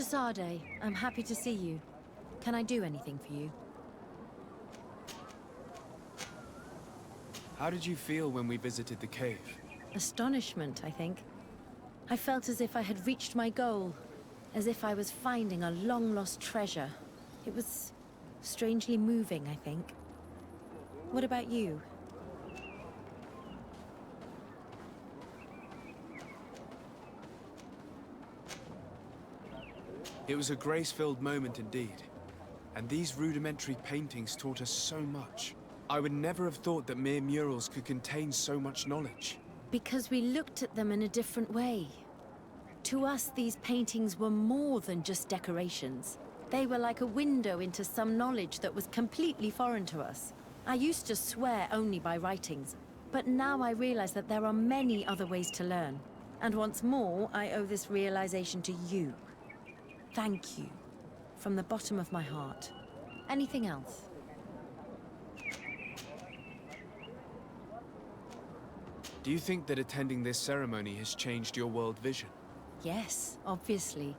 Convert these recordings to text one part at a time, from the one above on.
Sade, I'm happy to see you. Can I do anything for you? How did you feel when we visited the cave? Astonishment, I think. I felt as if I had reached my goal, as if I was finding a long-lost treasure. It was strangely moving, I think. What about you? It was a grace-filled moment indeed. And these rudimentary paintings taught us so much. I would never have thought that mere murals could contain so much knowledge. Because we looked at them in a different way. To us, these paintings were more than just decorations. They were like a window into some knowledge that was completely foreign to us. I used to swear only by writings, but now I realize that there are many other ways to learn. And once more, I owe this realization to you. Thank you. From the bottom of my heart. Anything else? Do you think that attending this ceremony has changed your world vision? Yes, obviously.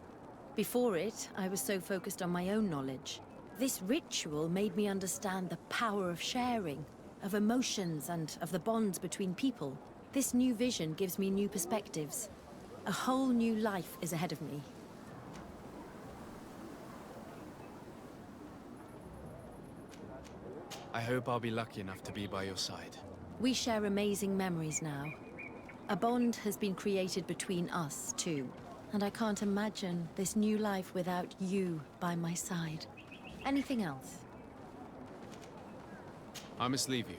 Before it, I was so focused on my own knowledge. This ritual made me understand the power of sharing, of emotions, and of the bonds between people. This new vision gives me new perspectives. A whole new life is ahead of me. I hope I'll be lucky enough to be by your side. We share amazing memories now. A bond has been created between us, too. And I can't imagine this new life without you by my side. Anything else? I must leave you.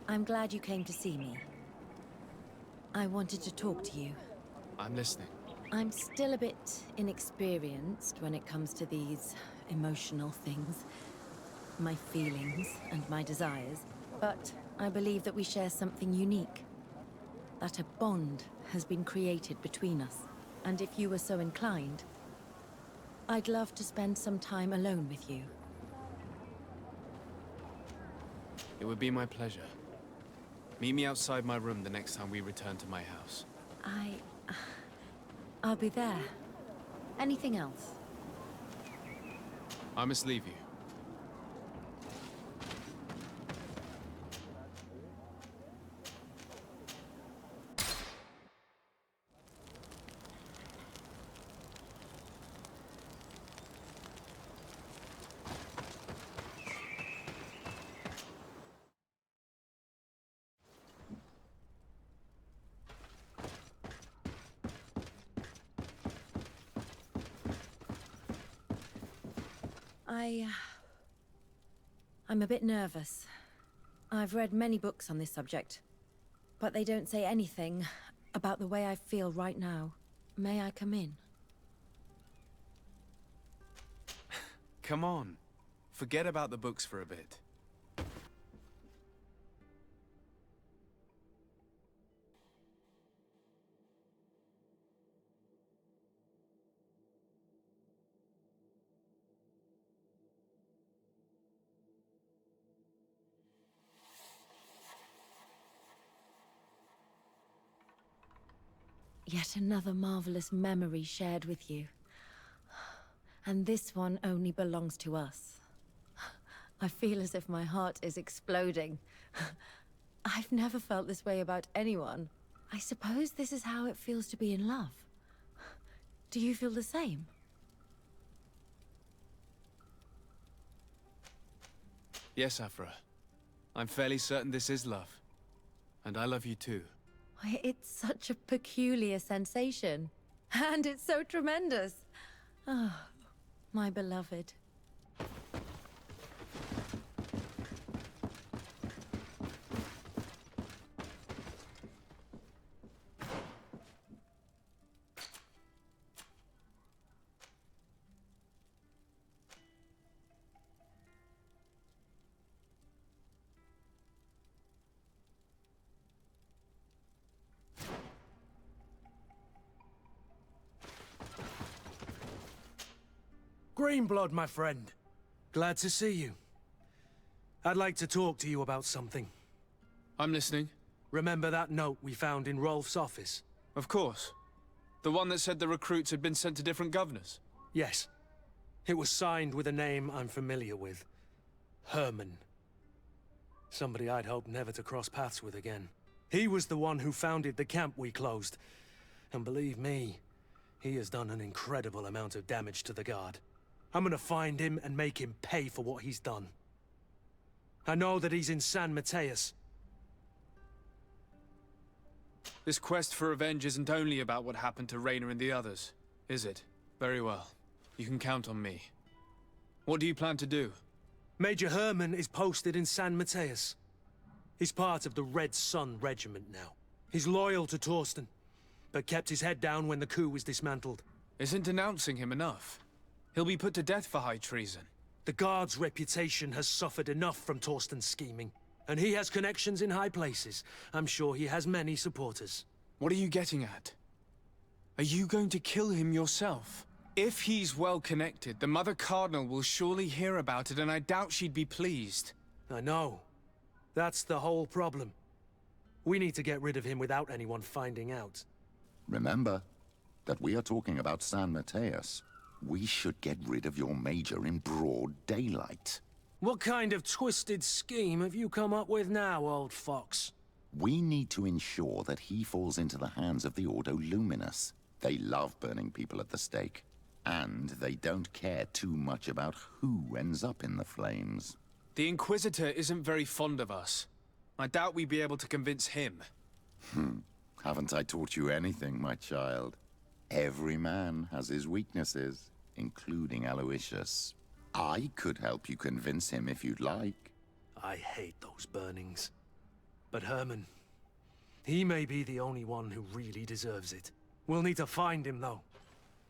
I'm glad you came to see me. I wanted to talk to you. I'm listening. I'm still a bit inexperienced when it comes to these emotional things. My feelings and my desires. But I believe that we share something unique. That a bond has been created between us. And if you were so inclined, I'd love to spend some time alone with you. It would be my pleasure. Meet me outside my room the next time we return to my house. I'll be there. Anything else? I must leave you. I'm a bit nervous. I've read many books on this subject, but they don't say anything about the way I feel right now. May I come in? Come on. Forget about the books for a bit. Yet another marvelous memory shared with you. And this one only belongs to us. I feel as if my heart is exploding. I've never felt this way about anyone. I suppose this is how it feels to be in love. Do you feel the same? Yes, Afra. I'm fairly certain this is love. And I love you too. It's such a peculiar sensation. And it's so tremendous. Oh, my beloved. Greenblood, my friend. Glad to see you. I'd like to talk to you about something. I'm listening. Remember that note we found in Rolf's office? Of course. The one that said the recruits had been sent to different governors? Yes. It was signed with a name I'm familiar with. Herman. Somebody I'd hoped never to cross paths with again. He was the one who founded the camp we closed. And believe me, he has done an incredible amount of damage to the Guard. I'm gonna find him and make him pay for what he's done. I know that he's in San Mateus. This quest for revenge isn't only about what happened to Raynor and the others, is it? Very well. You can count on me. What do you plan to do? Major Herman is posted in San Mateus. He's part of the Red Sun Regiment now. He's loyal to Torsten, but kept his head down when the coup was dismantled. Isn't denouncing him enough? He'll be put to death for high treason. The Guard's reputation has suffered enough from Torsten's scheming, and he has connections in high places. I'm sure he has many supporters. What are you getting at? Are you going to kill him yourself? If he's well connected, the Mother Cardinal will surely hear about it, and I doubt she'd be pleased. I know. That's the whole problem. We need to get rid of him without anyone finding out. Remember that we are talking about San Mateus. We should get rid of your Major in broad daylight. What kind of twisted scheme have you come up with now, old fox? We need to ensure that he falls into the hands of the Ordo Luminous. They love burning people at the stake. And they don't care too much about who ends up in the flames. The Inquisitor isn't very fond of us. I doubt we'd be able to convince him. Haven't I taught you anything, my child? Every man has his weaknesses, including Aloysius. I could help you convince him if you'd like. I hate those burnings. But Herman, he may be the only one who really deserves it. We'll need to find him, though.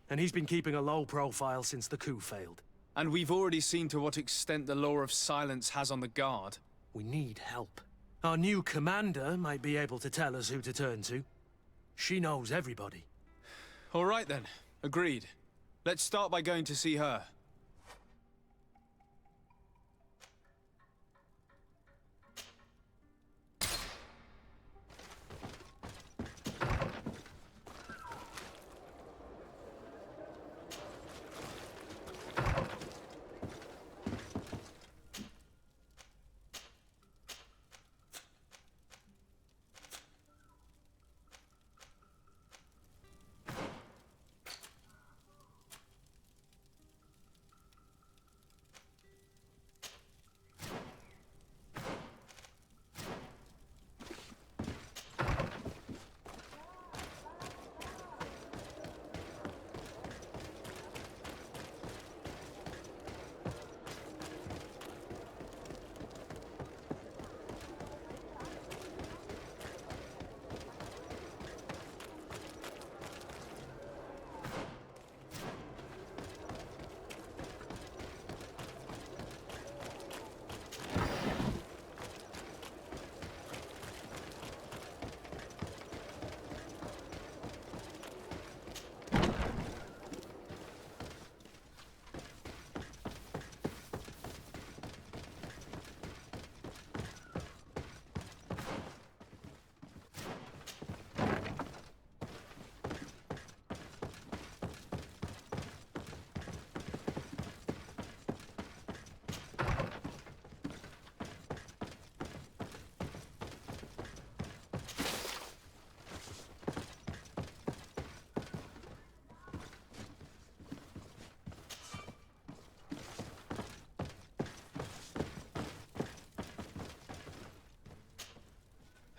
And he's been keeping a low profile since the coup failed. And we've already seen to what extent the law of silence has on the Guard. We need help. Our new commander might be able to tell us who to turn to. She knows everybody. All right then. Agreed. Let's start by going to see her.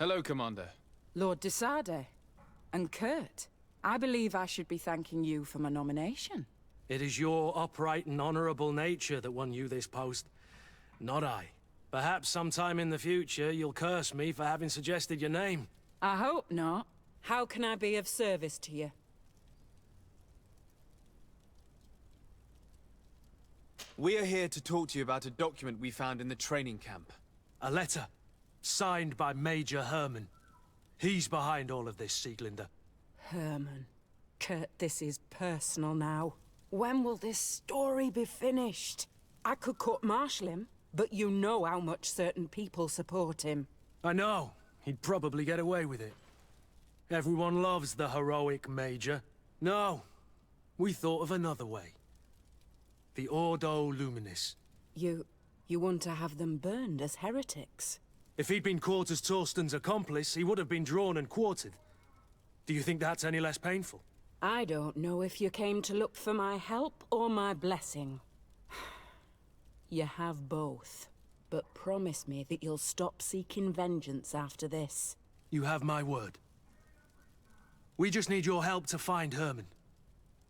Hello, Commander. Lord de Sade. And Kurt. I believe I should be thanking you for my nomination. It is your upright and honorable nature that won you this post, not I. Perhaps sometime in the future you'll curse me for having suggested your name. I hope not. How can I be of service to you? We are here to talk to you about a document we found in the training camp. A letter, signed by Major Herman. He's behind all of this, Sieglinde. Herman. Kurt, this is personal now. When will this story be finished? I could court-martial him, but you know how much certain people support him. I know. He'd probably get away with it. Everyone loves the heroic Major. No. We thought of another way. The Ordo Luminis. You want to have them burned as heretics? If he'd been caught as Torsten's accomplice, he would have been drawn and quartered. Do you think that's any less painful? I don't know if you came to look for my help or my blessing. You have both. But promise me that you'll stop seeking vengeance after this. You have my word. We just need your help to find Herman.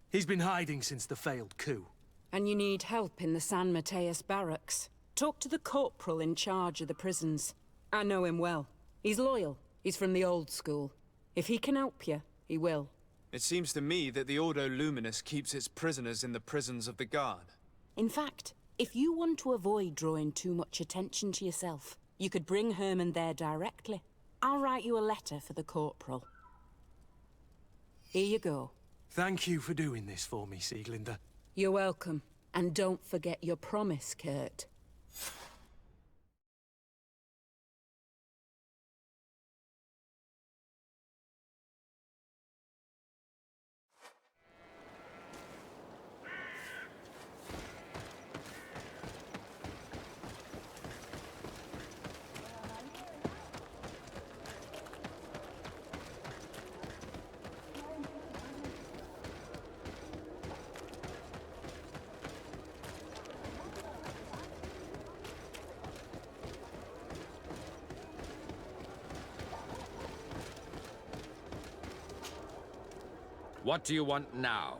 He's been hiding since the failed coup. And you need help in the San Mateus barracks. Talk to the corporal in charge of the prisons. I know him well. He's loyal. He's from the old school. If he can help you, he will. It seems to me that the Ordo Luminous keeps its prisoners in the prisons of the Guard. In fact, if you want to avoid drawing too much attention to yourself, you could bring Herman there directly. I'll write you a letter for the corporal. Here you go. Thank you for doing this for me, Sieglinde. You're welcome. And don't forget your promise, Kurt. What do you want now?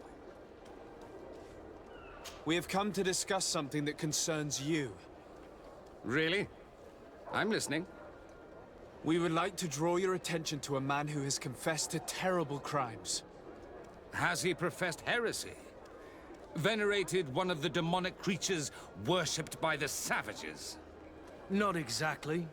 We have come to discuss something that concerns you. Really? I'm listening. We would like to draw your attention to a man who has confessed to terrible crimes. Has he professed heresy? Venerated one of the demonic creatures worshipped by the savages? Not exactly.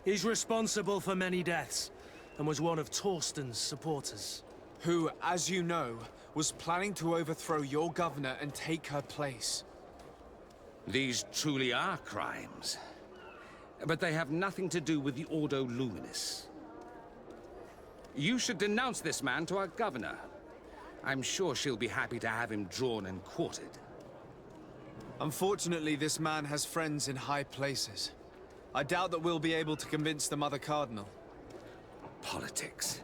He's responsible for many deaths, and was one of Torsten's supporters. Who, as you know, was planning to overthrow your governor and take her place. These truly are crimes. But they have nothing to do with the Ordo Luminis. You should denounce this man to our governor. I'm sure she'll be happy to have him drawn and quartered. Unfortunately, this man has friends in high places. I doubt that we'll be able to convince the Mother Cardinal. Politics.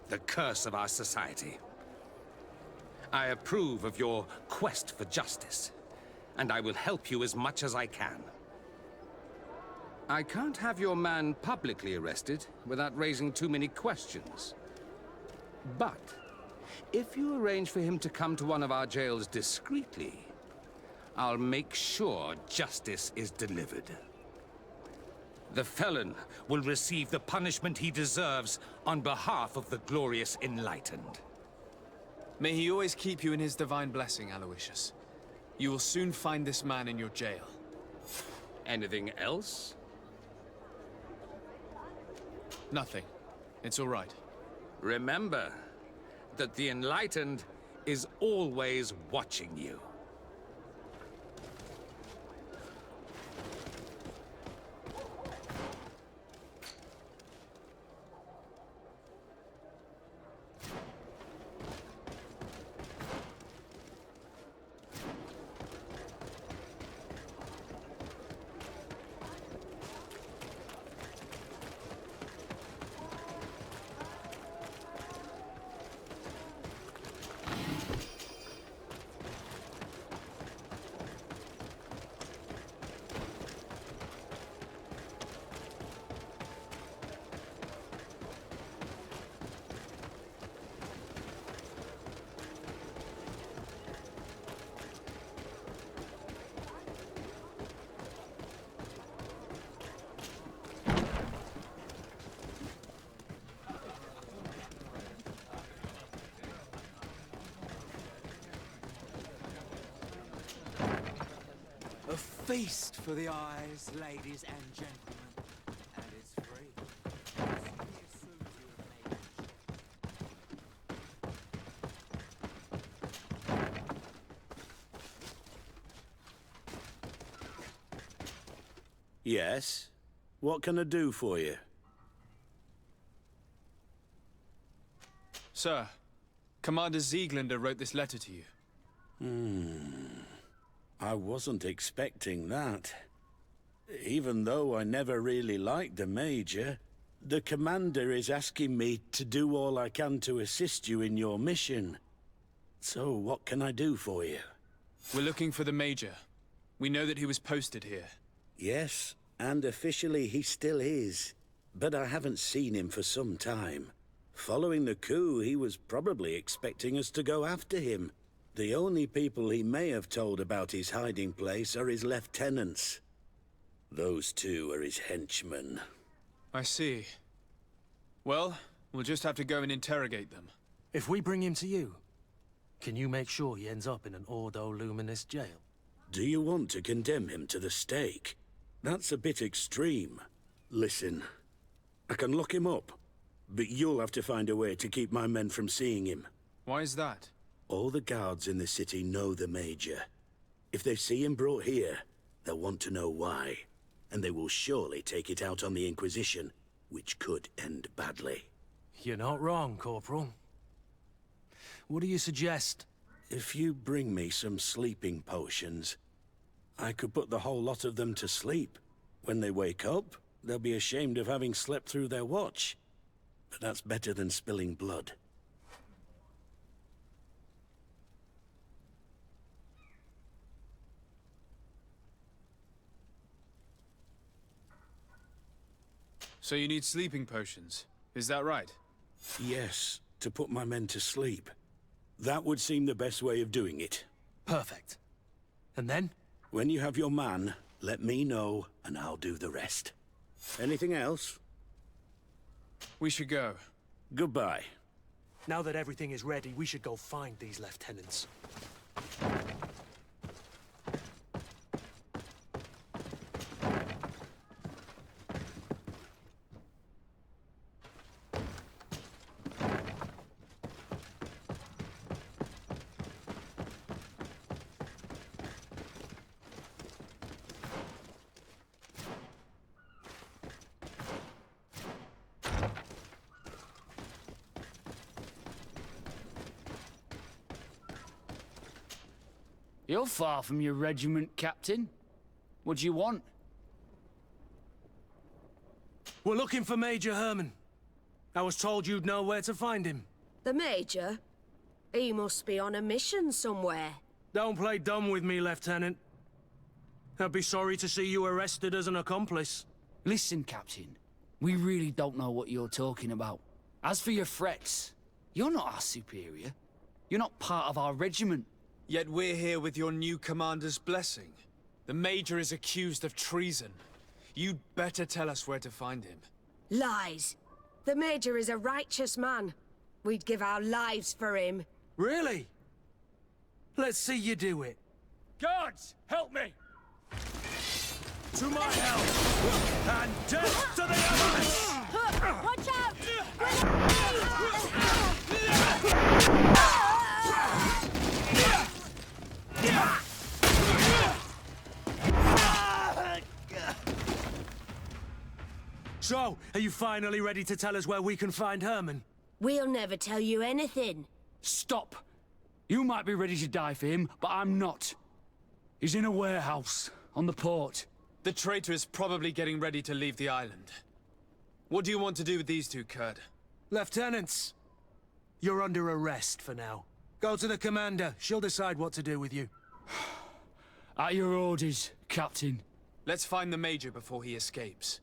The curse of our society. I approve of your quest for justice, and I will help you as much as I can. I can't have your man publicly arrested without raising too many questions. But if you arrange for him to come to one of our jails discreetly, I'll make sure justice is delivered. The felon will receive the punishment he deserves on behalf of the glorious Enlightened. May he always keep you in his divine blessing, Aloysius. You will soon find this man in your jail. Anything else? Nothing. It's all right. Remember that the Enlightened is always watching you. A feast for the eyes, ladies and gentlemen, and it's free. Yes? What can I do for you? Sir, Commander Zieglander wrote this letter to you. I wasn't expecting that. Even though I never really liked the Major, the Commander is asking me to do all I can to assist you in your mission. So what can I do for you? We're looking for the Major. We know that he was posted here. Yes, and officially he still is. But I haven't seen him for some time. Following the coup, he was probably expecting us to go after him. The only people he may have told about his hiding place are his lieutenants. Those two are his henchmen. I see. Well, we'll just have to go and interrogate them. If we bring him to you, can you make sure he ends up in an Ordo Luminous jail? Do you want to condemn him to the stake? That's a bit extreme. Listen, I can lock him up, but you'll have to find a way to keep my men from seeing him. Why is that? All the guards in the city know the Major. If they see him brought here, they'll want to know why. And they will surely take it out on the Inquisition, which could end badly. You're not wrong, Corporal. What do you suggest? If you bring me some sleeping potions, I could put the whole lot of them to sleep. When they wake up, they'll be ashamed of having slept through their watch. But that's better than spilling blood. So you need sleeping potions, is that right? Yes, to put my men to sleep. That would seem the best way of doing it. Perfect. And then? When you have your man, let me know, and I'll do the rest. Anything else? We should go. Goodbye. Now that everything is ready, we should go find these lieutenants. You're far from your regiment, Captain. What do you want? We're looking for Major Herman. I was told you'd know where to find him. The Major? He must be on a mission somewhere. Don't play dumb with me, Lieutenant. I'd be sorry to see you arrested as an accomplice. Listen, Captain. We really don't know what you're talking about. As for your threats, you're not our superior. You're not part of our regiment. Yet we're here with your new commander's blessing. The Major is accused of treason. You'd better tell us where to find him. Lies. The Major is a righteous man. We'd give our lives for him. Really? Let's see you do it. Guards, help me! To my help! And death to the others! Watch out! So, are you finally ready to tell us where we can find Herman? We'll never tell you anything. Stop! You might be ready to die for him, but I'm not. He's in a warehouse, on the port. The traitor is probably getting ready to leave the island. What do you want to do with these two, Kurd? Lieutenants, you're under arrest for now. Go to the commander. She'll decide what to do with you. At your orders, Captain. Let's find the Major before he escapes.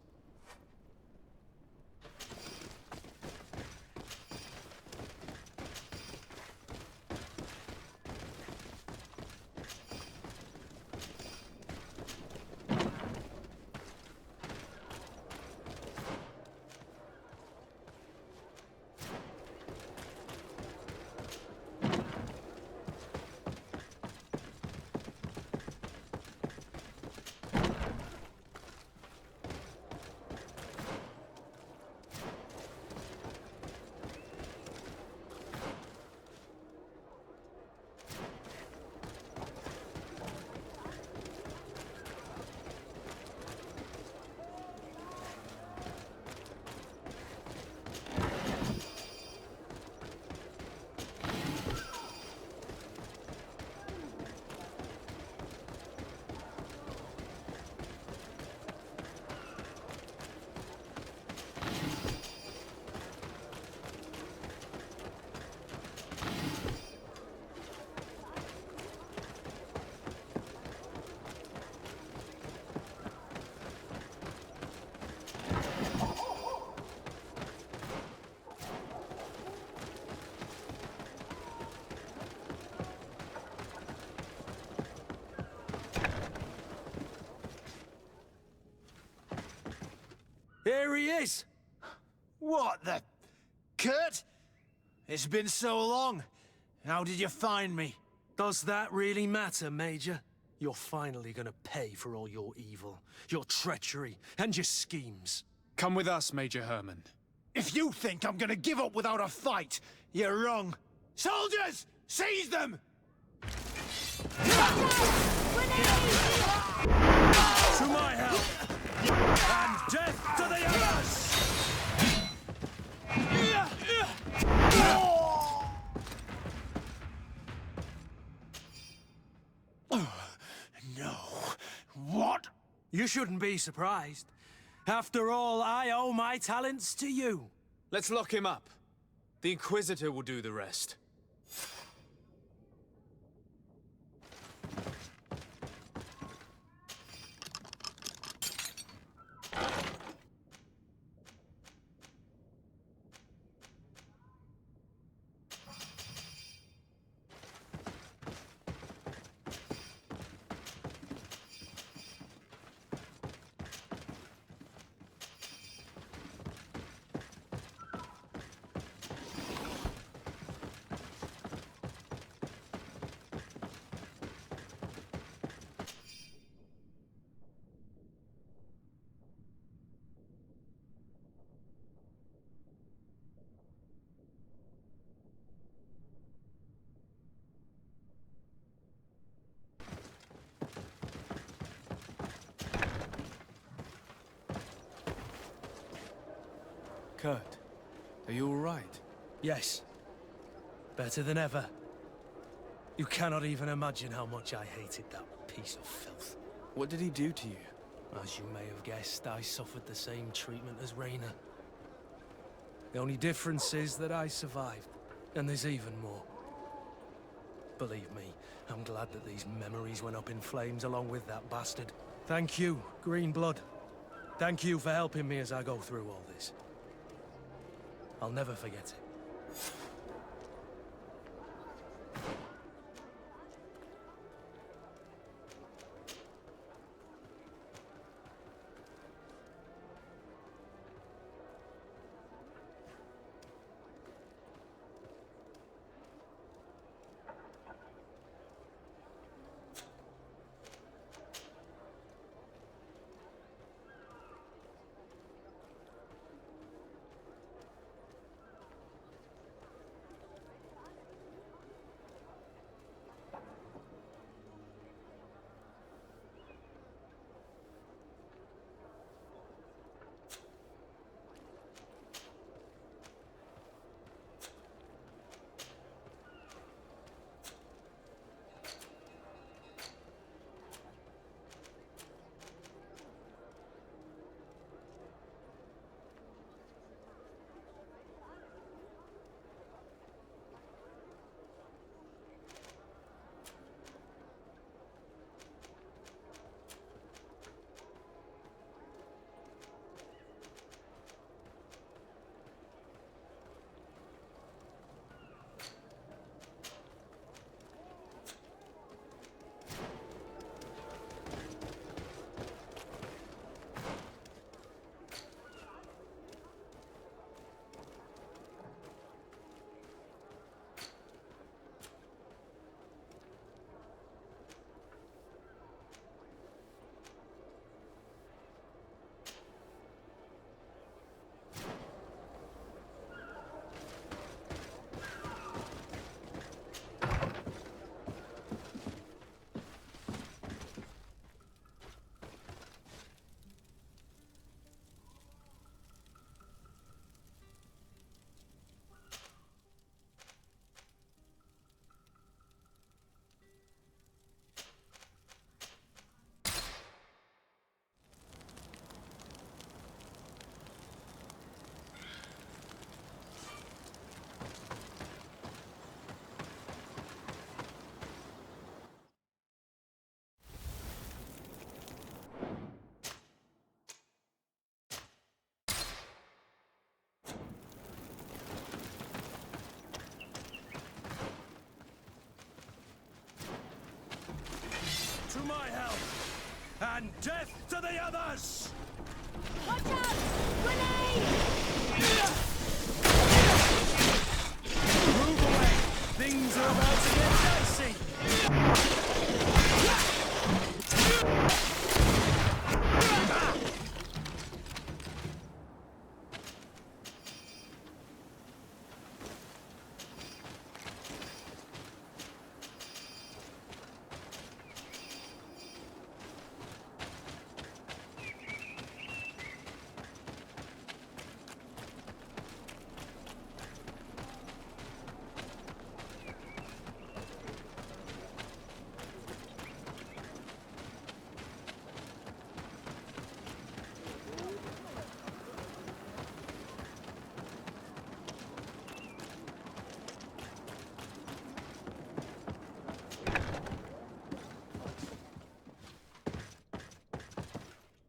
here he is! What the... Kurt? It's been so long. How did you find me? Does that really matter, Major? You're finally gonna pay for all your evil, your treachery, and your schemes. Come with us, Major Herman. If you think I'm gonna give up without a fight, you're wrong. Soldiers! Seize them! To my help! And death to the others! No. What? You shouldn't be surprised. After all, I owe my talents to you. Let's lock him up. The Inquisitor will do the rest. Kurt, are you all right? Yes. Better than ever. You cannot even imagine how much I hated that piece of filth. What did he do to you? As you may have guessed, I suffered the same treatment as Raina. The only difference is that I survived, and there's even more. Believe me, I'm glad that these memories went up in flames along with that bastard. Thank you, Green Blood. Thank you for helping me as I go through all this. I'll never forget it. To my help! And death to the others! Watch out! Grenade! Move away! Things are about to get dicey!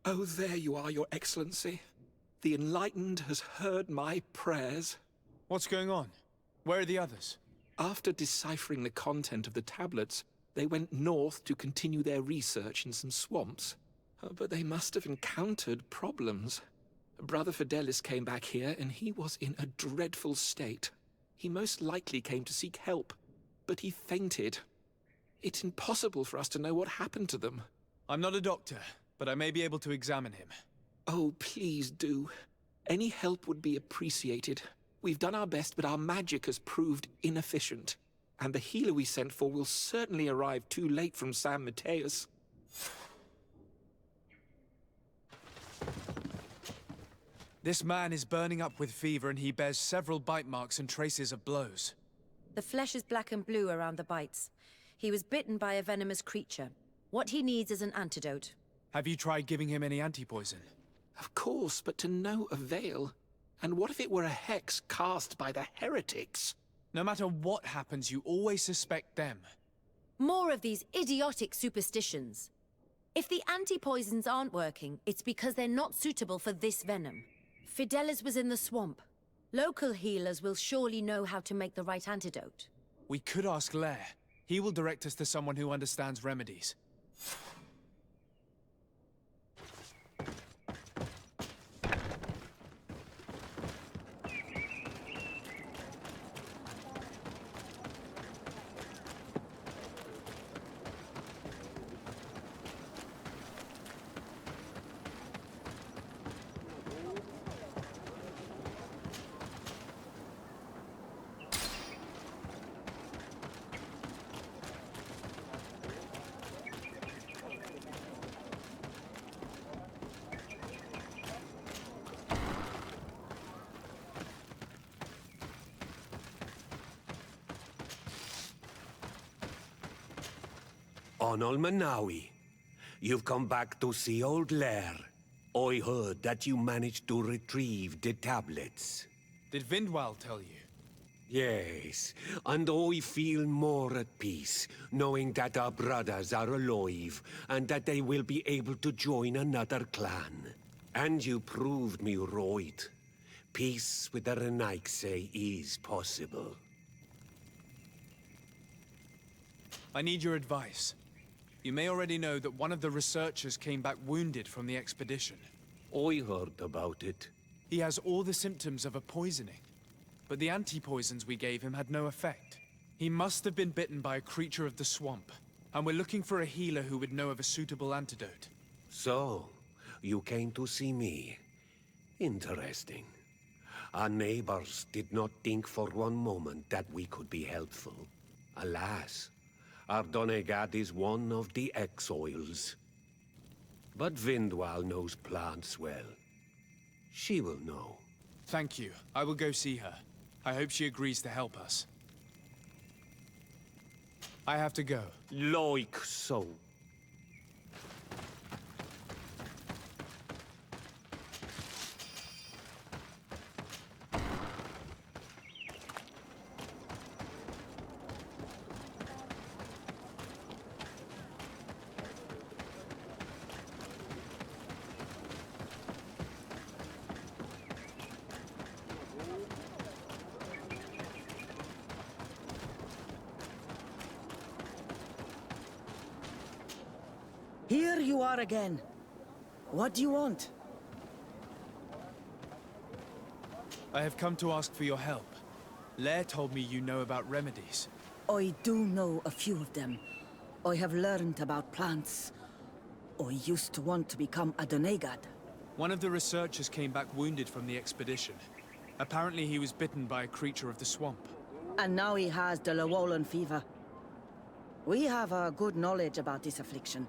Oh, there you are, Your Excellency. The Enlightened has heard my prayers. What's going on? Where are the others? After deciphering the content of the tablets, they went north to continue their research in some swamps. But they must have encountered problems. Brother Fidelis came back here, and he was in a dreadful state. He most likely came to seek help, but he fainted. It's impossible for us to know what happened to them. I'm not a doctor, but I may be able to examine him. Oh, please do. Any help would be appreciated. We've done our best, but our magic has proved inefficient. And the healer we sent for will certainly arrive too late from San Mateus. This man is burning up with fever and he bears several bite marks and traces of blows. The flesh is black and blue around the bites. He was bitten by a venomous creature. What he needs is an antidote. Have you tried giving him any anti-poison? Of course, but to no avail. And what if it were a hex cast by the heretics? No matter what happens, you always suspect them. More of these idiotic superstitions. If the anti-poisons aren't working, it's because they're not suitable for this venom. Fidelis was in the swamp. Local healers will surely know how to make the right antidote. We could ask Lair. He will direct us to someone who understands remedies. Onol Manawi, you've come back to see old Lair. I heard that you managed to retrieve the tablets. Did Vindwal tell you? Yes, and I feel more at peace, knowing that our brothers are alive, and that they will be able to join another clan. And you proved me right. Peace with the Renaigse is possible. I need your advice. You may already know that one of the researchers came back wounded from the expedition. I heard about it. He has all the symptoms of a poisoning, but the anti-poisons we gave him had no effect. He must have been bitten by a creature of the swamp, and we're looking for a healer who would know of a suitable antidote. So, you came to see me. Interesting. Our neighbors did not think for one moment that we could be helpful. Alas, our Donegat is one of the exiles. But Vindwal knows plants well. She will know. Thank you. I will go see her. I hope she agrees to help us. I have to go. Like so. Here you are again. What do you want? I have come to ask for your help. Lair told me you know about remedies. I do know a few of them. I have learned about plants. I used to want to become a Donegad. One of the researchers came back wounded from the expedition. Apparently he was bitten by a creature of the swamp. And now he has the Llewellyn fever. We have a good knowledge about this affliction.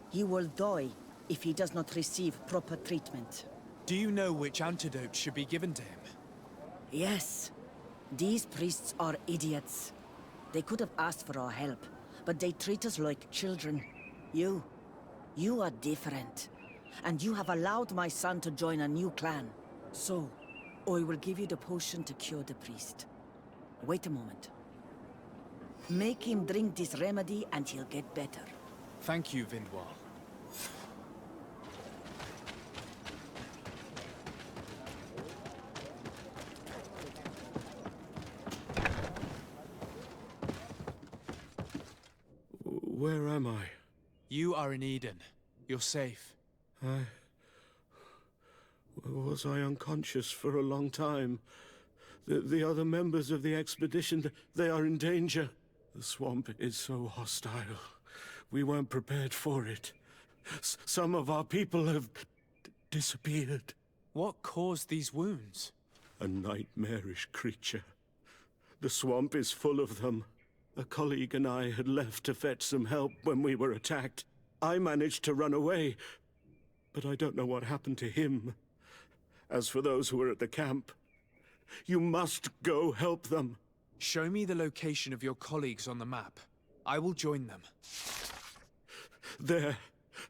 He will die if he does not receive proper treatment. Do you know which antidote should be given to him? Yes. These priests are idiots. They could have asked for our help, but they treat us like children. You are different. And you have allowed my son to join a new clan. So, I will give you the potion to cure the priest. Wait a moment. Make him drink this remedy and he'll get better. Thank you, Vindwal. Where am I? You are in Eden. You're safe. Was I unconscious for a long time? The other members of the expedition, they are in danger. The swamp is so hostile. We weren't prepared for it. Some of our people have disappeared. What caused these wounds? A nightmarish creature. The swamp is full of them. A colleague and I had left to fetch some help when we were attacked. I managed to run away, but I don't know what happened to him. As for those who are at the camp, you must go help them. Show me the location of your colleagues on the map. I will join them. There.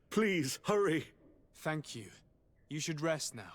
Please, hurry. Thank you. You should rest now.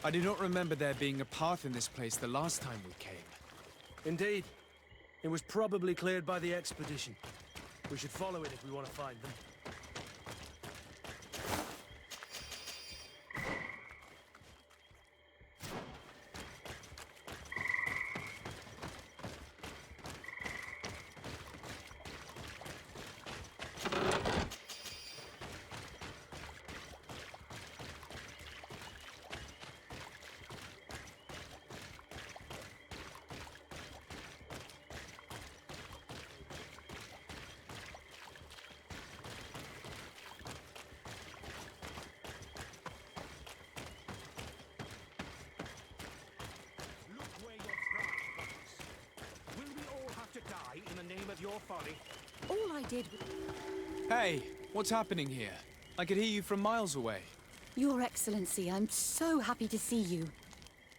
I do not remember there being a path in this place the last time we came. Indeed. It was probably cleared by the expedition. We should follow it if we want to find them. your folly. All I did... Hey, what's happening here? I could hear you from miles away. Your Excellency, I'm so happy to see you.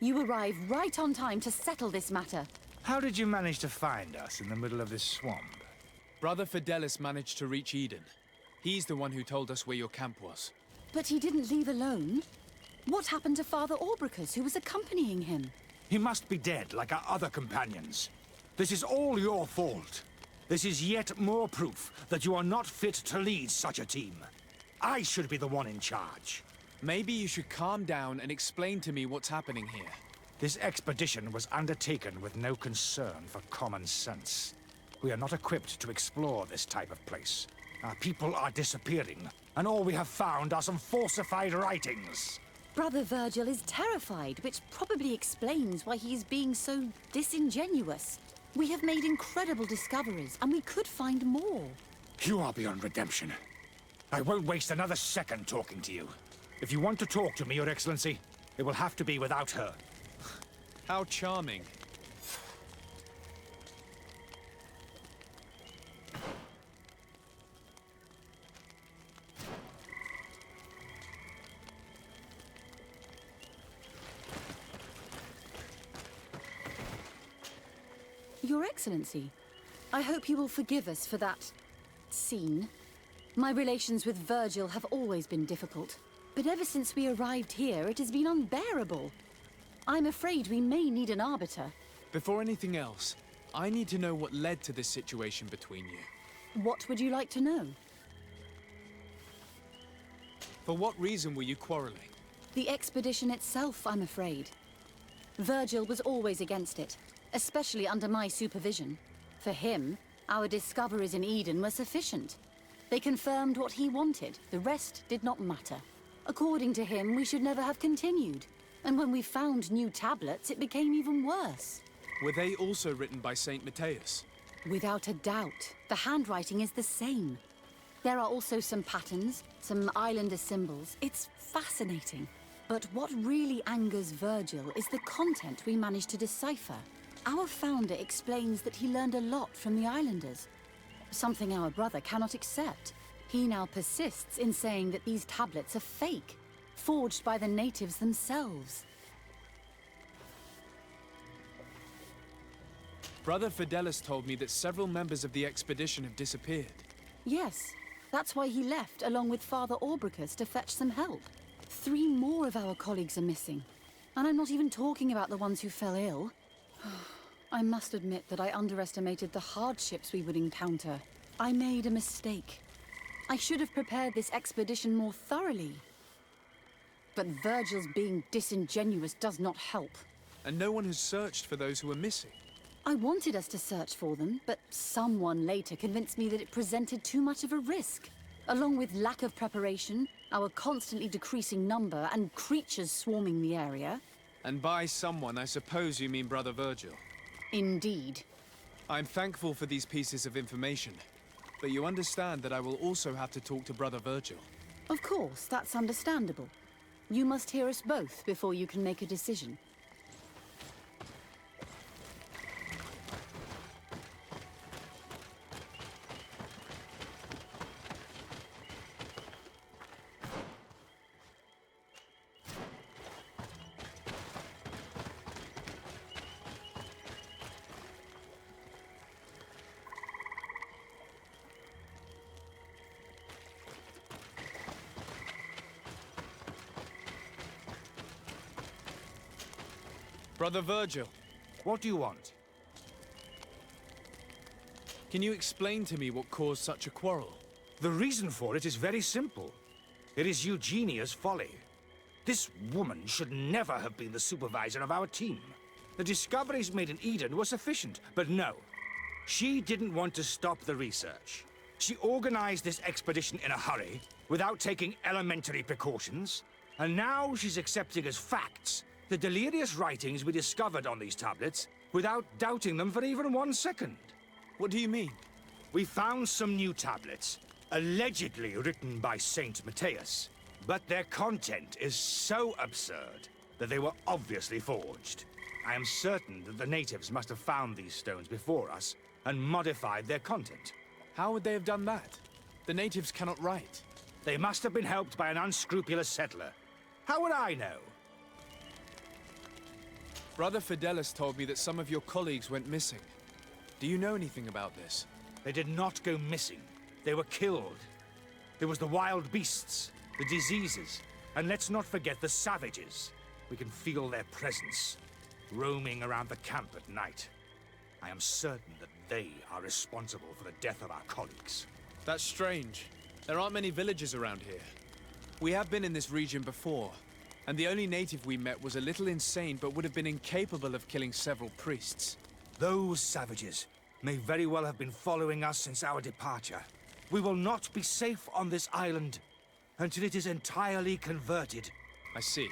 You arrived right on time to settle this matter. How did you manage to find us in the middle of this swamp? Brother Fidelis managed to reach Eden. He's the one who told us where your camp was. But he didn't leave alone. What happened to Father Orbricus, who was accompanying him? He must be dead, like our other companions. This is all your fault. This is yet more proof that you are not fit to lead such a team. I should be the one in charge. Maybe you should calm down and explain to me what's happening here. This expedition was undertaken with no concern for common sense. We are not equipped to explore this type of place. Our people are disappearing, and all we have found are some falsified writings. Brother Virgil is terrified, which probably explains why he's being so disingenuous. We have made incredible discoveries, and we could find more. You are beyond redemption. I won't waste another second talking to you. If you want to talk to me, Your Excellency, it will have to be without her. How charming. Your Excellency, I hope you will forgive us for that scene. My relations with Virgil have always been difficult, but ever since we arrived here, it has been unbearable. I'm afraid we may need an arbiter. Before anything else, I need to know what led to this situation between you. What would you like to know? For what reason were you quarreling? The expedition itself, I'm afraid. Virgil was always against it, especially under my supervision. For him, our discoveries in Eden were sufficient. They confirmed what he wanted. The rest did not matter. According to him, we should never have continued. And when we found new tablets, it became even worse. Were they also written by Saint Matthias? Without a doubt. The handwriting is the same. There are also some patterns, some islander symbols. It's fascinating. But what really angers Virgil is the content we managed to decipher. Our founder explains that he learned a lot from the islanders. Something our brother cannot accept. He now persists in saying that these tablets are fake, forged by the natives themselves. Brother Fidelis told me that several members of the expedition have disappeared. Yes, that's why he left along with Father Orbricus to fetch some help. 3 more of our colleagues are missing. And I'm not even talking about the ones who fell ill. I must admit that I underestimated the hardships we would encounter. I made a mistake. I should have prepared this expedition more thoroughly. But Virgil's being disingenuous does not help. And no one has searched for those who are missing. I wanted us to search for them, but someone later convinced me that it presented too much of a risk. Along with lack of preparation, our constantly decreasing number, and creatures swarming the area. And by someone, I suppose you mean Brother Virgil. Indeed. I'm thankful for these pieces of information, but you understand that I will also have to talk to Brother Virgil. Of course, that's understandable. You must hear us both before you can make a decision. Brother Virgil. What do you want? Can you explain to me what caused such a quarrel? The reason for it is very simple. It is Eugenia's folly. This woman should never have been the supervisor of our team. The discoveries made in Eden were sufficient, but no. She didn't want to stop the research. She organized this expedition in a hurry, without taking elementary precautions, and now she's accepting as facts the delirious writings we discovered on these tablets without doubting them for even 1 second. What do you mean? We found some new tablets, allegedly written by Saint Matthias, but their content is so absurd that they were obviously forged. I am certain that the natives must have found these stones before us and modified their content. How would they have done that? The natives cannot write. They must have been helped by an unscrupulous settler. How would I know? Brother Fidelis told me that some of your colleagues went missing. Do you know anything about this? They did not go missing. They were killed. There was the wild beasts, the diseases, and let's not forget the savages. We can feel their presence, roaming around the camp at night. I am certain that they are responsible for the death of our colleagues. That's strange. There aren't many villages around here. We have been in this region before, and the only native we met was a little insane but would have been incapable of killing several priests. Those savages may very well have been following us since our departure. We will not be safe on this island until it is entirely converted. I see.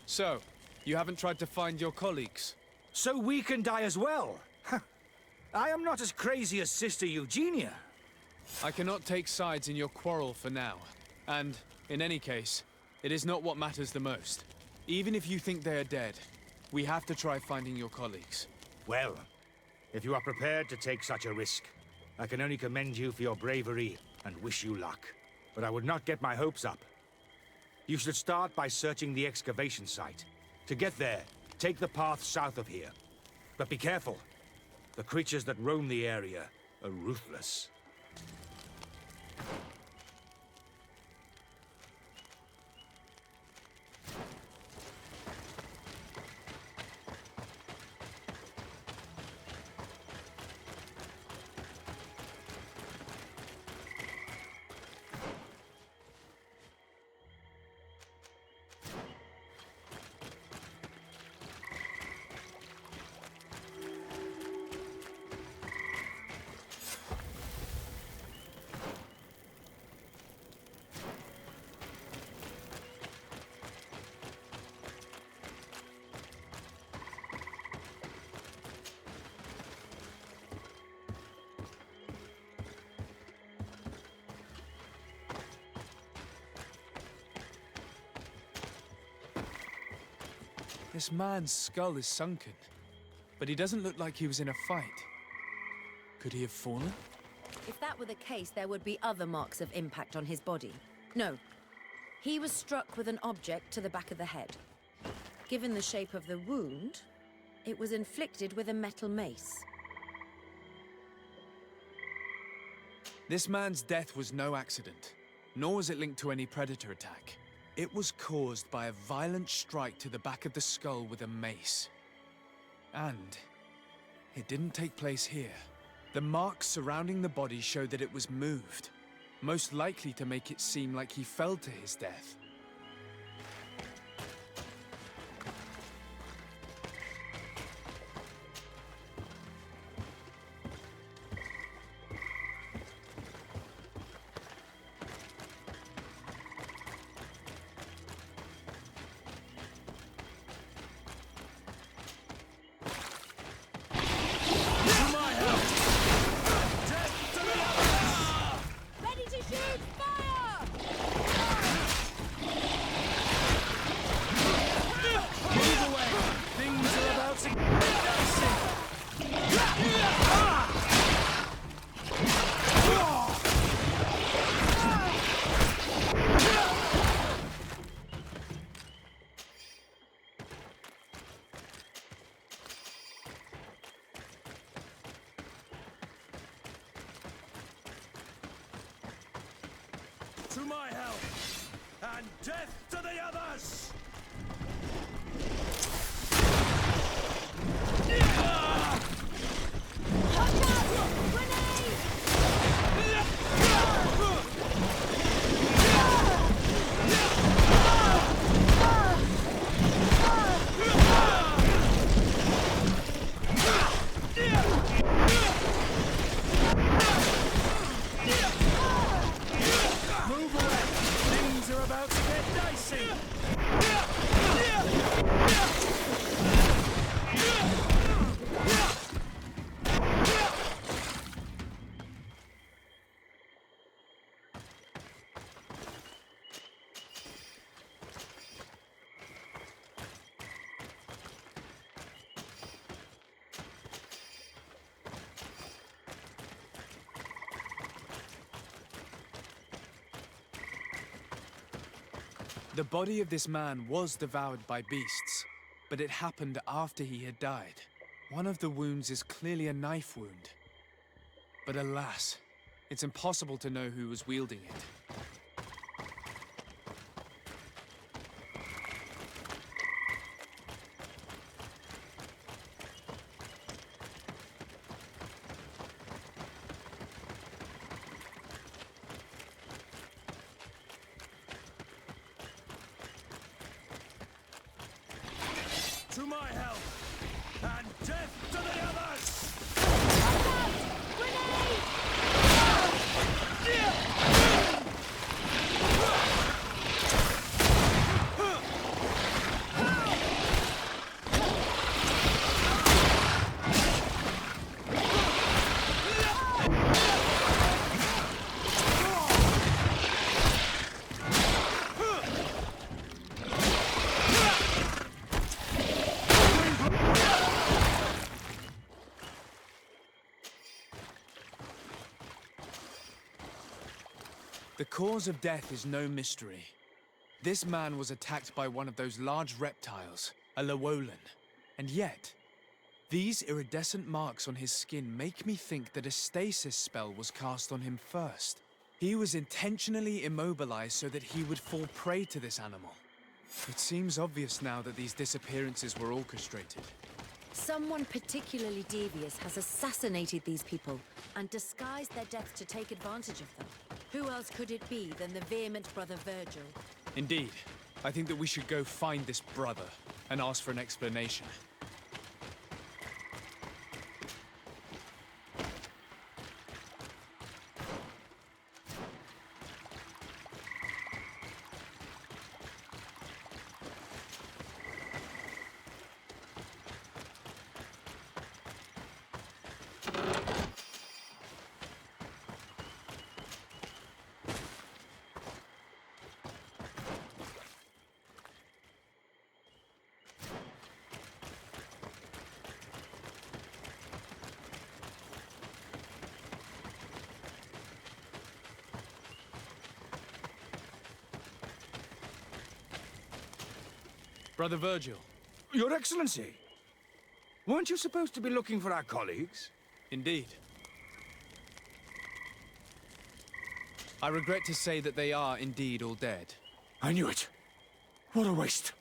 So, you haven't tried to find your colleagues? So we can die as well. I am not as crazy as Sister Eugenia. I cannot take sides in your quarrel for now. And, in any case, it is not what matters the most. Even if you think they are dead, we have to try finding your colleagues. Well, if you are prepared to take such a risk, I can only commend you for your bravery and wish you luck. But I would not get my hopes up. You should start by searching the excavation site. To get there, take the path south of here. But be careful. The creatures that roam the area are ruthless. This man's skull is sunken, but he doesn't look like he was in a fight. Could he have fallen? If that were the case, there would be other marks of impact on his body. No. He was struck with an object to the back of the head. Given the shape of the wound, it was inflicted with a metal mace. This man's death was no accident, nor was it linked to any predator attack. It was caused by a violent strike to the back of the skull with a mace. And it didn't take place here. The marks surrounding the body show that it was moved, most likely to make it seem like he fell to his death. To my help, and death to the others! Move away! Things are about to get dicey! The body of this man was devoured by beasts, but it happened after he had died. One of the wounds is clearly a knife wound. But alas, it's impossible to know who was wielding it. To my help! And death to the others! The cause of death is no mystery. This man was attacked by one of those large reptiles, a Llewellyn. And yet, these iridescent marks on his skin make me think that a stasis spell was cast on him first. He was intentionally immobilized so that he would fall prey to this animal. It seems obvious now that these disappearances were orchestrated. Someone particularly devious has assassinated these people and disguised their deaths to take advantage of them. Who else could it be than the vehement brother Virgil? Indeed. I think that we should go find this brother and ask for an explanation. Brother Virgil. Your Excellency! Weren't you supposed to be looking for our colleagues? Indeed. I regret to say that they are indeed all dead. I knew it. What a waste.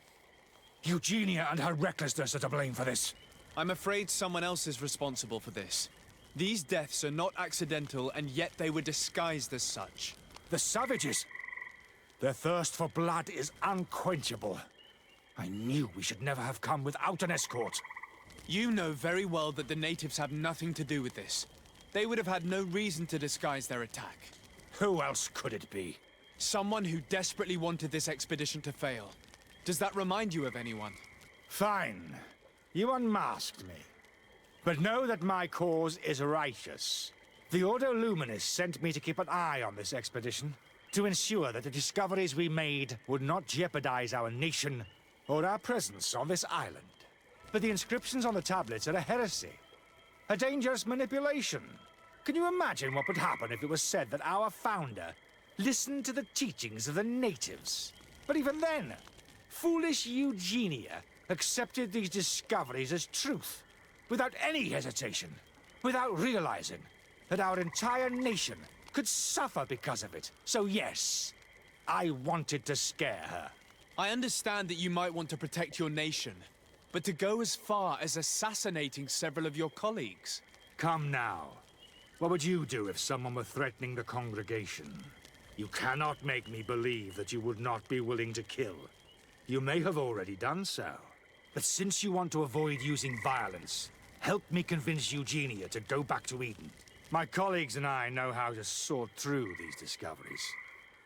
Eugenia and her recklessness are to blame for this. I'm afraid someone else is responsible for this. These deaths are not accidental, and yet they were disguised as such. The savages! Their thirst for blood is unquenchable. I knew we should never have come without an escort. You know very well that the natives have nothing to do with this. They would have had no reason to disguise their attack. Who else could it be? Someone who desperately wanted this expedition to fail. Does that remind you of anyone? Fine. You unmasked me. But know that my cause is righteous. The Ordo Luminis sent me to keep an eye on this expedition, to ensure that the discoveries we made would not jeopardize our nation or our presence on this island. But the inscriptions on the tablets are a heresy. A dangerous manipulation. Can you imagine what would happen if it was said that our founder listened to the teachings of the natives? But even then, foolish Eugenia accepted these discoveries as truth, without any hesitation, without realizing that our entire nation could suffer because of it. So yes, I wanted to scare her. I understand that you might want to protect your nation, but to go as far as assassinating several of your colleagues... Come now. What would you do if someone were threatening the congregation? You cannot make me believe that you would not be willing to kill. You may have already done so. But since you want to avoid using violence, help me convince Eugenia to go back to Eden. My colleagues and I know how to sort through these discoveries.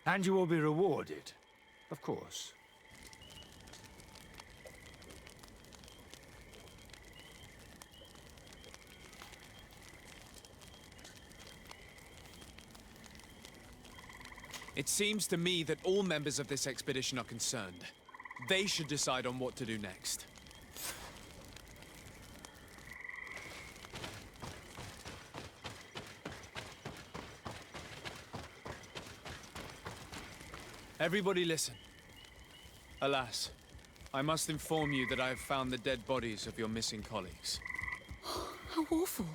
And you will be rewarded, of course. It seems to me that all members of this expedition are concerned. They should decide on what to do next. Everybody listen. Alas, I must inform you that I have found the dead bodies of your missing colleagues. How awful.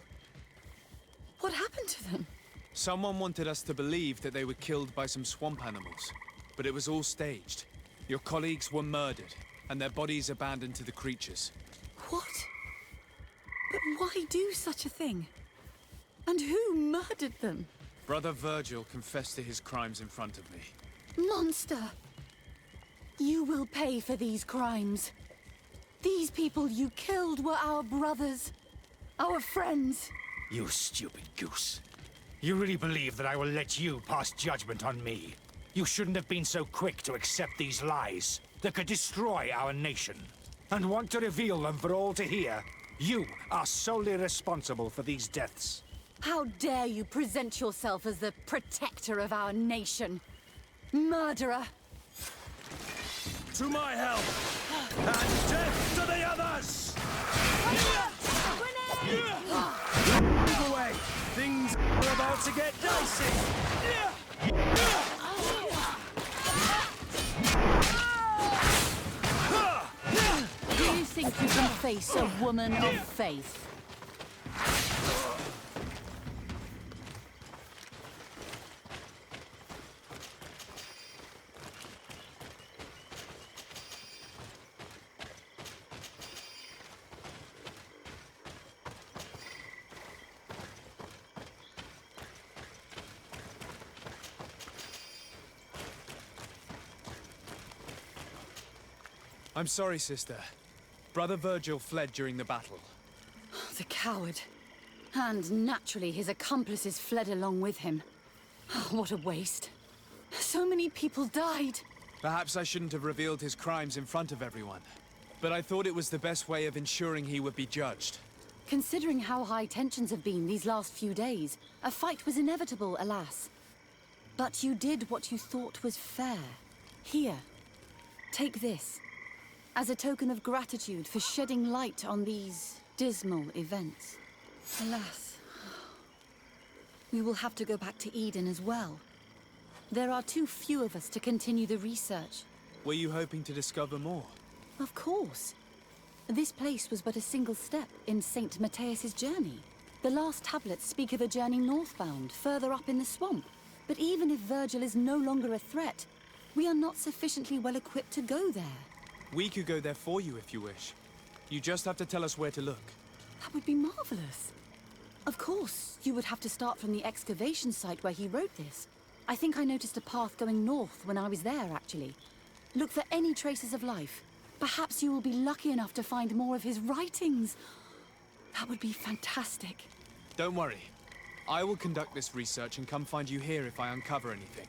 What happened to them? Someone wanted us to believe that they were killed by some swamp animals, but it was all staged. Your colleagues were murdered, and their bodies abandoned to the creatures. What? But why do such a thing? And who murdered them? Brother Virgil confessed to his crimes in front of me. Monster! You will pay for these crimes. These people you killed were our brothers, our friends. You stupid goose. You really believe that I will let you pass judgment on me? You shouldn't have been so quick to accept these lies that could destroy our nation. And want to reveal them for all to hear. You are solely responsible for these deaths. How dare you present yourself as the protector of our nation? Murderer! To my help! And death to the others! Move away! Things are about to get dicey! Do you think you can face a woman of faith? I'm sorry, sister. Brother Virgil fled during the battle. The coward. And naturally, his accomplices fled along with him. What a waste. So many people died. Perhaps I shouldn't have revealed his crimes in front of everyone. But I thought it was the best way of ensuring he would be judged. Considering how high tensions have been these last few days, a fight was inevitable, alas. But you did what you thought was fair. Here, take this. As a token of gratitude for shedding light on these dismal events. Alas, we will have to go back to Eden as well. There are too few of us to continue the research. Were you hoping to discover more? Of course. This place was but a single step in St. Matthias's journey. The last tablets speak of a journey northbound, further up in the swamp. But even if Virgil is no longer a threat, we are not sufficiently well equipped to go there. We could go there for you if you wish. You just have to tell us where to look. That would be marvelous. Of course, you would have to start from the excavation site where he wrote this. I think I noticed a path going north when I was there, actually. Look for any traces of life. Perhaps you will be lucky enough to find more of his writings. That would be fantastic. Don't worry. I will conduct this research and come find you here if I uncover anything.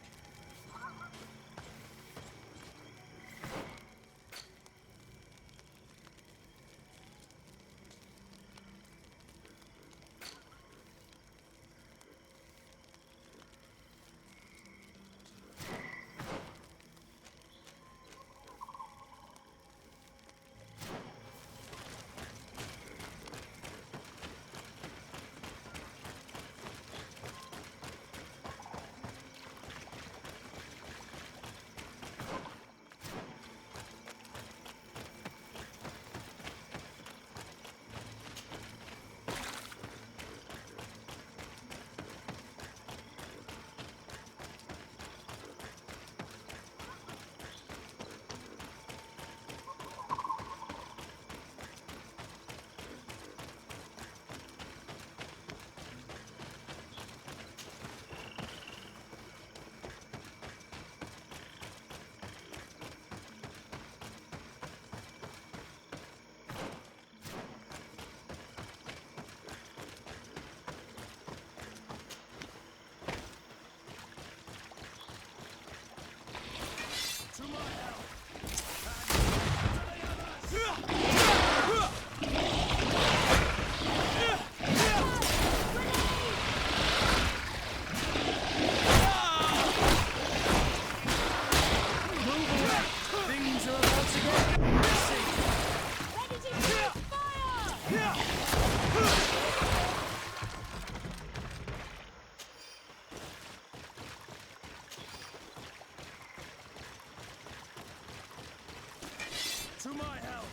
To my help!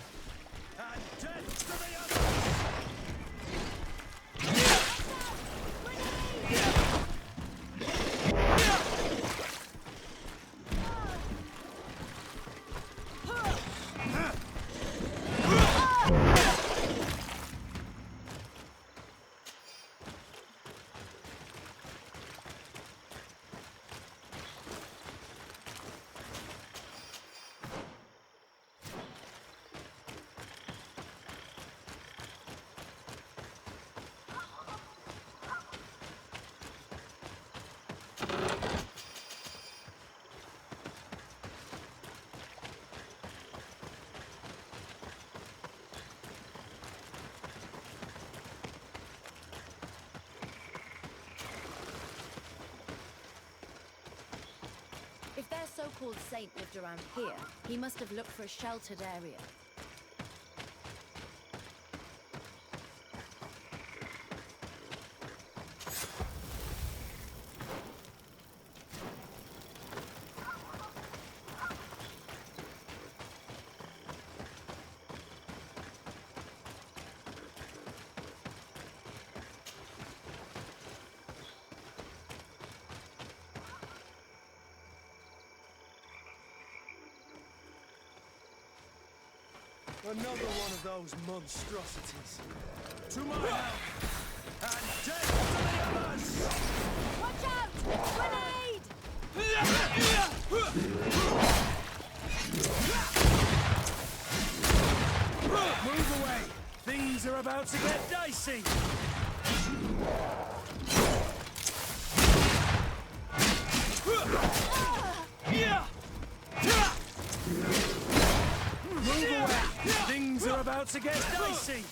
And death to the others! If their so-called saint lived around here, he must have looked for a sheltered area. Another one of those monstrosities. To my help! And death to the others! Watch out! Grenade! Move away! Things are about to get dicey! Move away! Things are about to get dicey!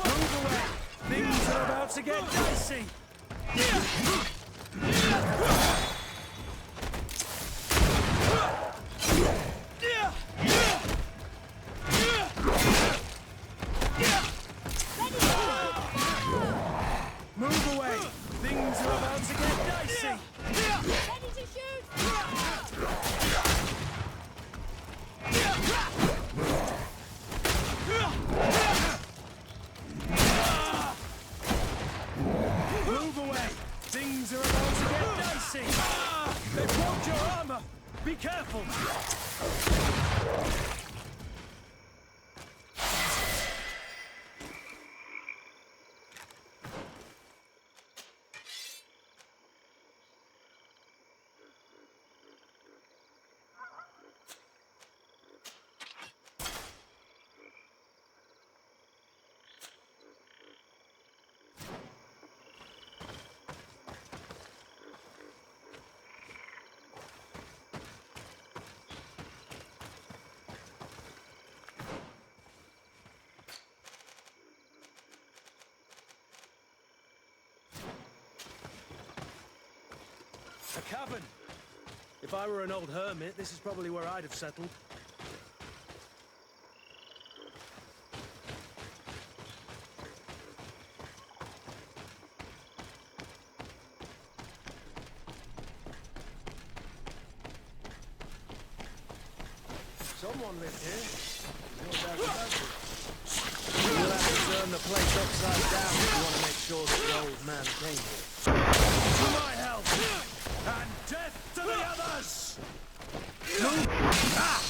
Move away! Things are about to get dicey! Move away! Things are about to get dicey! Ready to shoot! Move away! Things are about to get dicey! They broke your armor! Be careful! A cabin! If I were an old hermit, this is probably where I'd have settled. Someone lived here. No doubt about it. You'll have to turn the place upside down if you want to make sure that the old man came here. To my help! And death to the others! Move! Ah!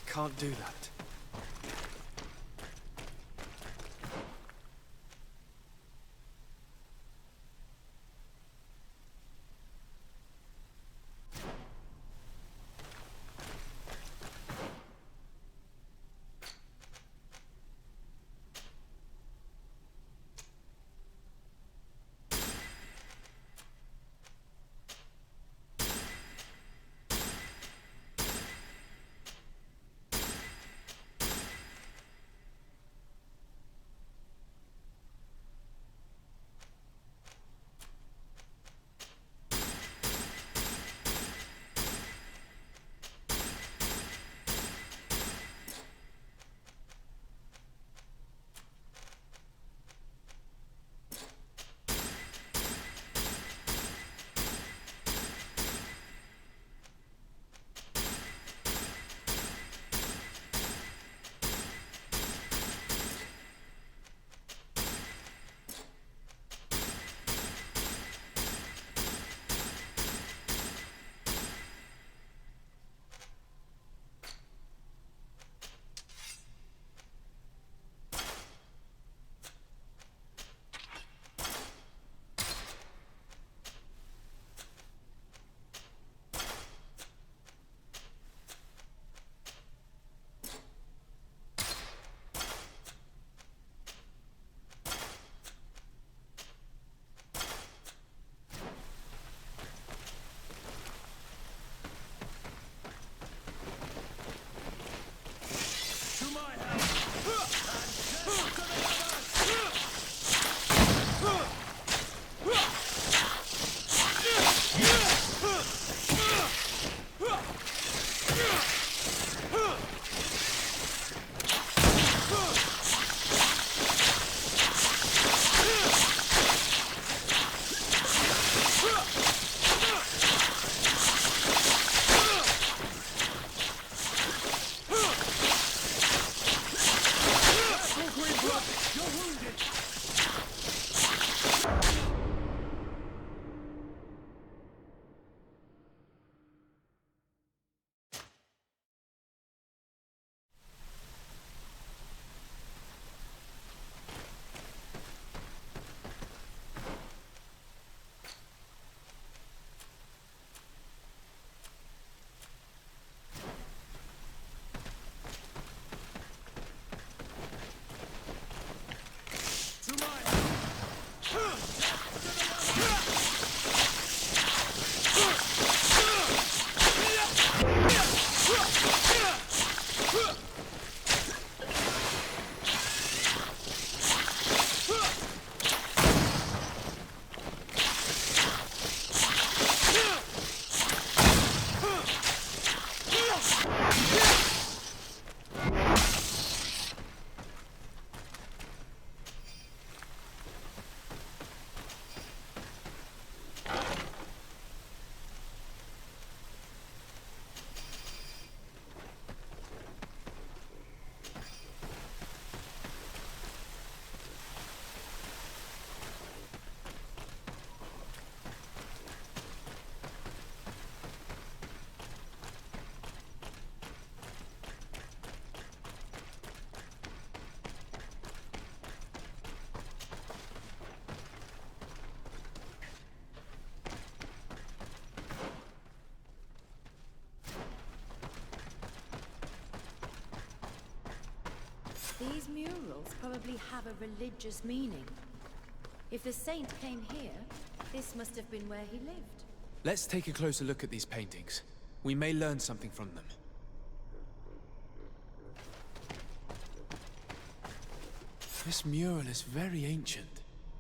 Can't do that. These murals probably have a religious meaning. If the saint came here, this must have been where he lived. Let's take a closer look at these paintings. We may learn something from them. This mural is very ancient.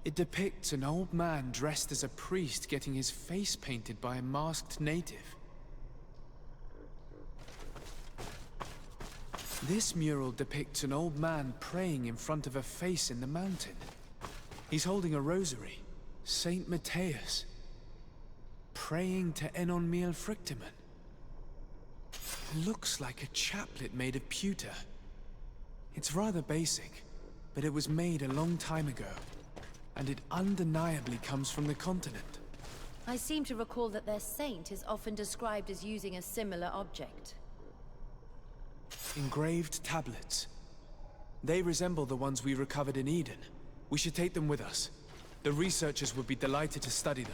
It depicts an old man dressed as a priest getting his face painted by a masked native. This mural depicts an old man praying in front of a face in the mountain. He's holding a rosary. Saint Matthias. Praying to Enon Miel Frictimen. Looks like a chaplet made of pewter. It's rather basic, but it was made a long time ago. And it undeniably comes from the continent. I seem to recall that their saint is often described as using a similar object. Engraved tablets. They resemble the ones we recovered in Eden. We should take them with us. The researchers would be delighted to study them.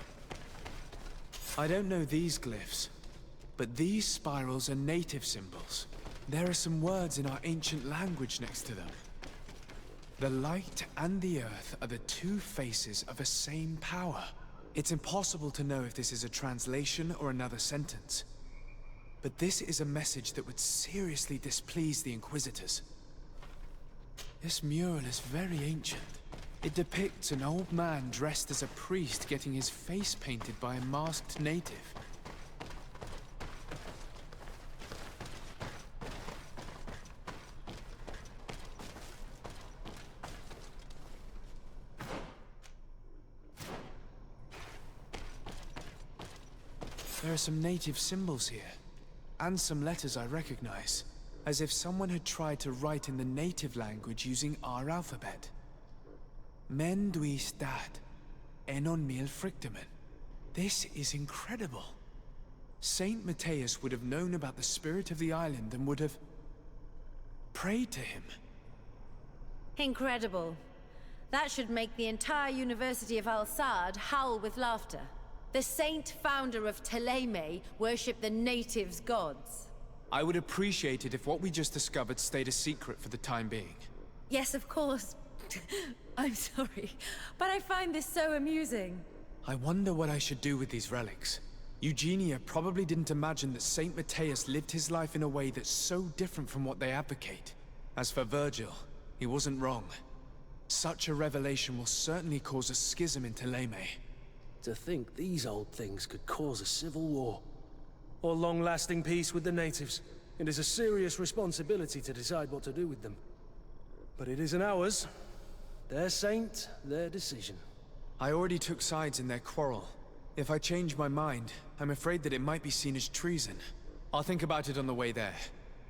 I don't know these glyphs, but these spirals are native symbols. There are some words in our ancient language next to them. The light and the earth are the two faces of a same power. It's impossible to know if this is a translation or another sentence. But this is a message that would seriously displease the Inquisitors. This mural is very ancient. It depicts an old man dressed as a priest getting his face painted by a masked native. There are some native symbols here. And some letters I recognize, as if someone had tried to write in the native language using our alphabet. Men duis dat, enon mil frictimen. This is incredible. Saint Matthias would have known about the spirit of the island and would have prayed to him. Incredible. That should make the entire University of Al-Saad howl with laughter. The saint founder of Thélème worshipped the natives' gods. I would appreciate it if what we just discovered stayed a secret for the time being. Yes, of course. I'm sorry, but I find this so amusing. I wonder what I should do with these relics. Eugenia probably didn't imagine that Saint Matthias lived his life in a way that's so different from what they advocate. As for Virgil, he wasn't wrong. Such a revelation will certainly cause a schism in Thélème. To think these old things could cause a civil war. Or long-lasting peace with the natives. It is a serious responsibility to decide what to do with them. But it isn't ours. Their saint, their decision. I already took sides in their quarrel. If I change my mind, I'm afraid that it might be seen as treason. I'll think about it on the way there.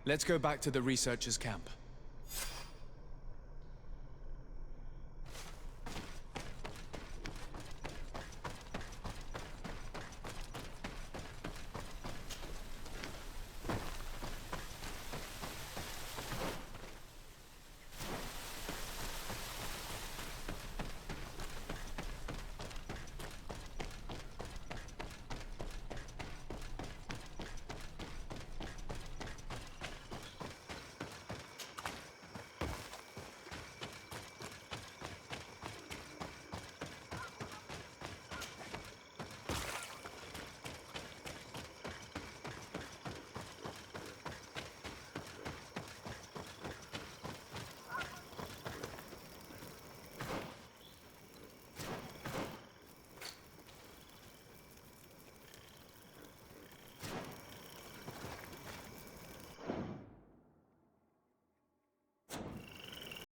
Let's go back to the researchers' camp.